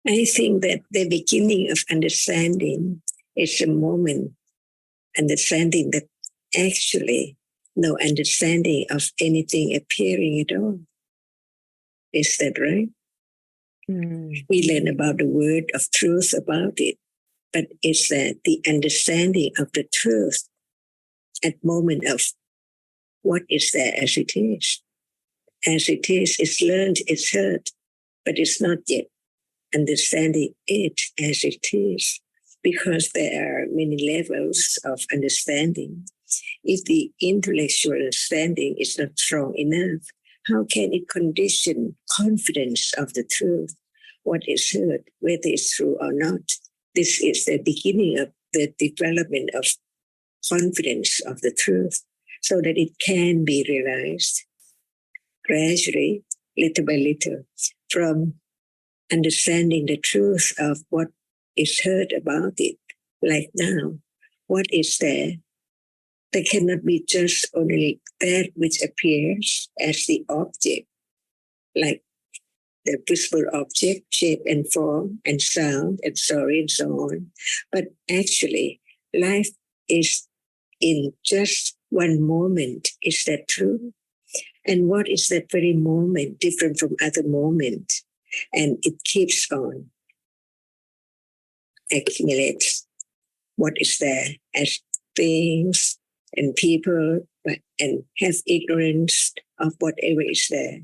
I think that the beginning of understanding is a moment, understanding that actually no understanding of anything appearing at all. Is that right? We learn about the word of truth about it, but it's the understanding of the truth at moment of what is there as it is. As it is, it's learned, it's heard, but it's not yet understanding it as it is, because there are many levels of understanding. If the intellectual understanding is not strong enough, how can it condition confidence of the truth? What is heard, whether it's true or not? This is the beginning of the development of confidence of the truth, so that it can be realized gradually, little by little, from understanding the truth of what is heard about it. Like now, what is there? There cannot be just only that which appears as the object, like the visible object, shape and form and sound and story and so on. But actually, life is in just one moment. Is that true? And what is that very moment different from other moment? And it keeps on, accumulates what is there as things and people, and have ignorance of whatever is there.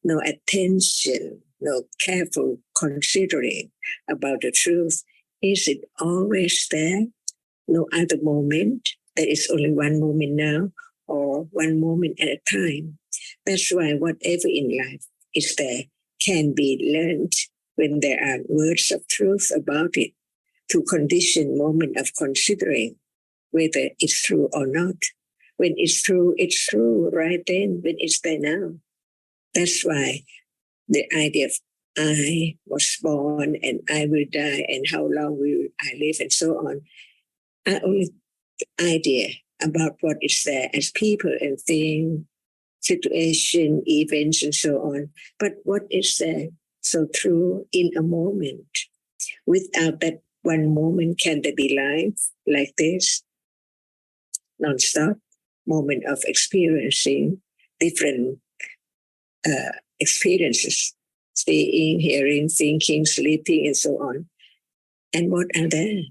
No attention, no careful considering about the truth. Is it always there? No other moment. There is only one moment now, or one moment at a time. That's why whatever in life is there can be learned when there are words of truth about it, to condition moment of considering whether it's true or not. When it's true right then, when it's there now. That's why the idea of I was born and I will die and how long will I live and so on are only idea about what is there as people and things, situation, events and so on. But what is there so true in a moment? Without that one moment, can there be life like this? Non-stop moment of experiencing different experiences, seeing, hearing, thinking, sleeping, and so on. And what are there?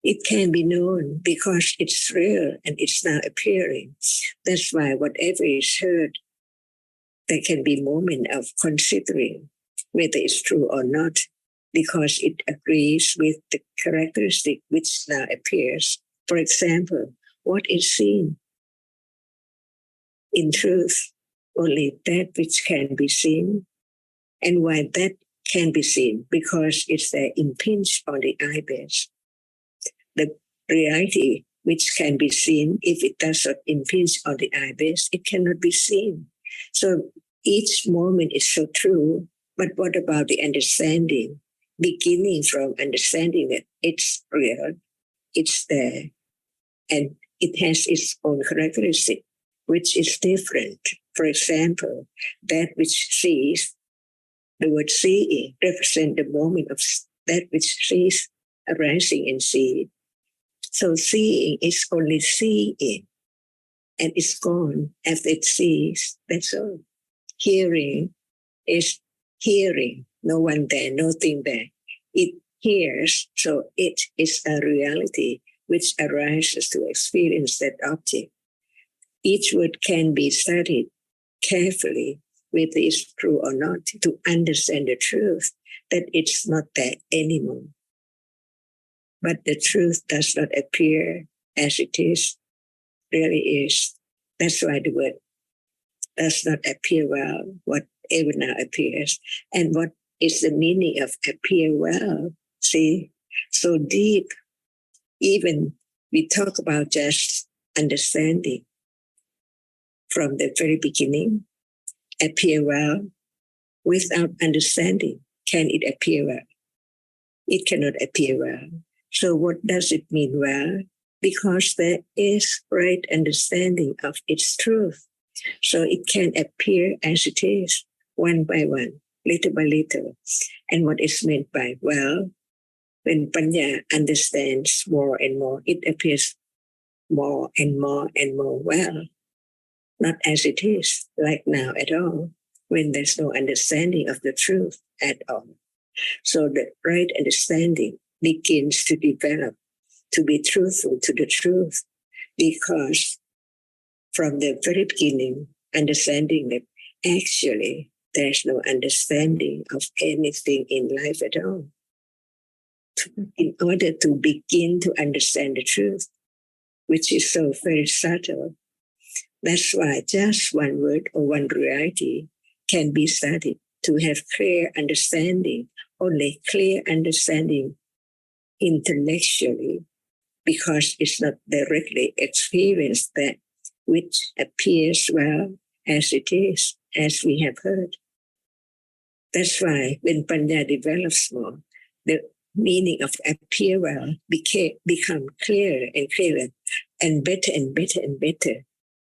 It can be known because it's real and it's now appearing. That's why whatever is heard, there can be moment of considering whether it's true or not, because it agrees with the characteristic which now appears. For example, what is seen? In truth, only that which can be seen. And why that can be seen? Because it's there impinged on the eyebase. The reality which can be seen, if it does not impinge on the eyebase, it cannot be seen. So each moment is so true, but what about the understanding? Beginning from understanding that it's real, it's there, and it has its own characteristic, which is different. For example, that which sees, the word seeing represents the moment of that which sees arising and seeing. So seeing is only seeing, and it's gone after it sees. That's all. Hearing is hearing. No one there, nothing there. It hears, so it is a reality which arises to experience that object. Each word can be studied carefully, whether it's true or not, to understand the truth that it's not there anymore. But the truth does not appear as it is, really is. That's why the word does not appear well, whatever now appears. And what is the meaning of appear well? See, so deep. Even we talk about just understanding from the very beginning, appear well. Without understanding, can it appear well? It cannot appear well. So what does it mean well? Because there is right understanding of its truth. So it can appear as it is, one by one, little by little. And what is meant by well, when Panya understands more and more, it appears more and more and more well, not as it is, like now at all, when there's no understanding of the truth at all. So the right understanding begins to develop, to be truthful to the truth, because from the very beginning, understanding that actually there's no understanding of anything in life at all. In order to begin to understand the truth, which is so very subtle, that's why just one word or one reality can be studied to have clear understanding, only clear understanding intellectually, because it's not directly experienced that which appears well as it is, as we have heard. That's why when Panya develops more, the meaning of appear well become clearer and clearer and better and better and better.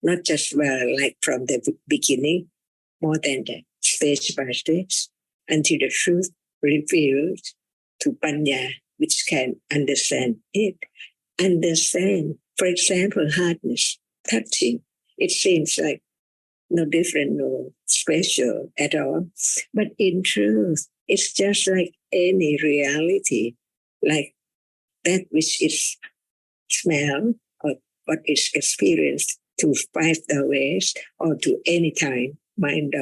Not just well like from the beginning, more than that, stage by stage, until the truth revealed to Panya, which can understand it. Understand, for example, hardness, touching. It seems like no different, no special at all. But in truth, it's just like any reality, like that which is smell or what is experienced to 5,000 ways or to any time, mind.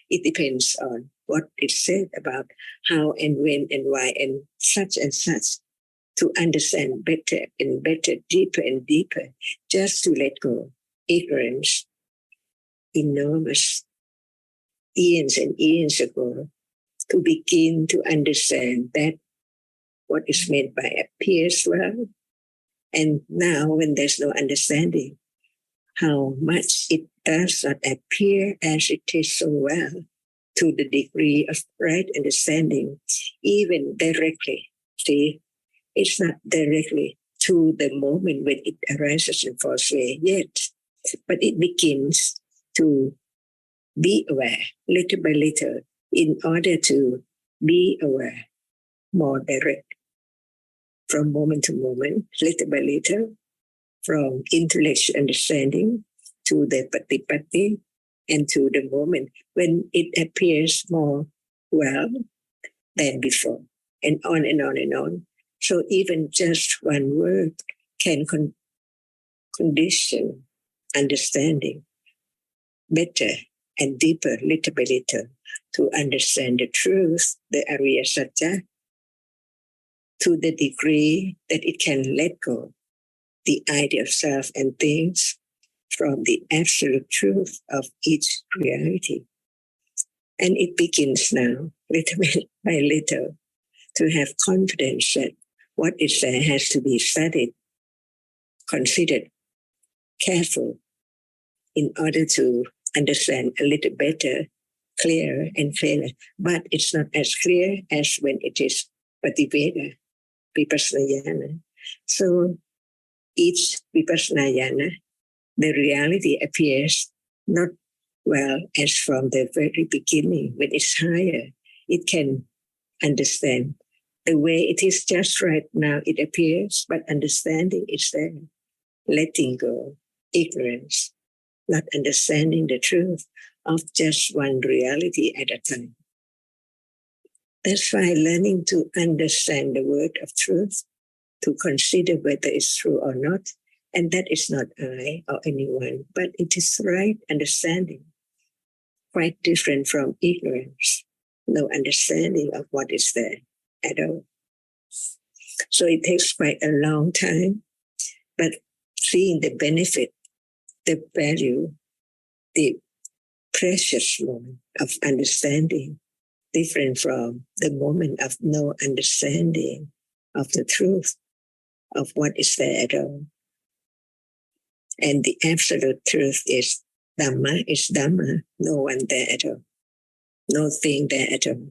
It depends on what is said about how and when and why and such, to understand better and better, deeper and deeper, just to let go. Ignorance, enormous, eons and eons ago, to begin to understand that what is meant by appears well. And now when there's no understanding, how much it does not appear as it is so well, to the degree of right understanding, even directly. See, it's not directly to the moment when it arises in false way yet, but it begins to be aware little by little in order to be aware more direct from moment to moment, little by little, from intellectual understanding to the patipati and to the moment when it appears more well than before, and on and on and on. So even just one word can condition understanding better and deeper, little by little, to understand the truth, the Ariya Satya, to the degree that it can let go the idea of self and things from the absolute truth of each reality. And it begins now, little by little, to have confidence that what is there has to be studied, considered, careful, in order to understand a little better, clearer and clearer. But it's not as clear as when it is Pativeda, Vipassana. So each Vipassana, the reality appears not well as from the very beginning. When it's higher, it can understand the way it is just right now. It appears, but understanding is there. Letting go, ignorance, not understanding the truth of just one reality at a time. That's why learning to understand the word of truth, to consider whether it's true or not, and that is not I or anyone, but it is right understanding, quite different from ignorance, no understanding of what is there at all. So it takes quite a long time, but seeing the benefit, the value, the precious moment of understanding, different from the moment of no understanding of the truth of what is there at all. And the absolute truth is Dhamma, no one there at all, no thing there at all.